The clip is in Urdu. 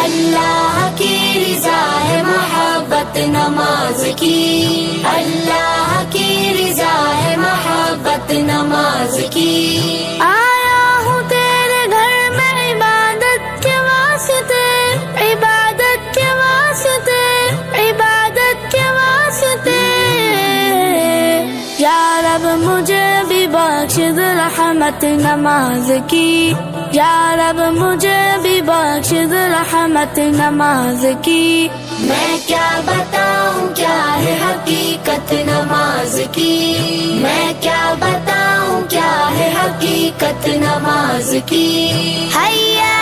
اللہ کی رضا ہے محبت نماز کی، اللہ کی رضا ہے محبت نماز کی۔ آیا ہوں تیرے گھر میں عبادت کے واسطے، عبادت کے واسطے، عبادت کے واسطے۔ یا رب مجھے بھی بخش دے رحمت نماز کی، یا رب مجھے بھی بخش دے رحمت نماز کی۔ میں کیا بتاؤں کیا ہے حقیقت نماز کی، میں کیا بتاؤں کیا ہے حقیقت نماز کی۔ حیا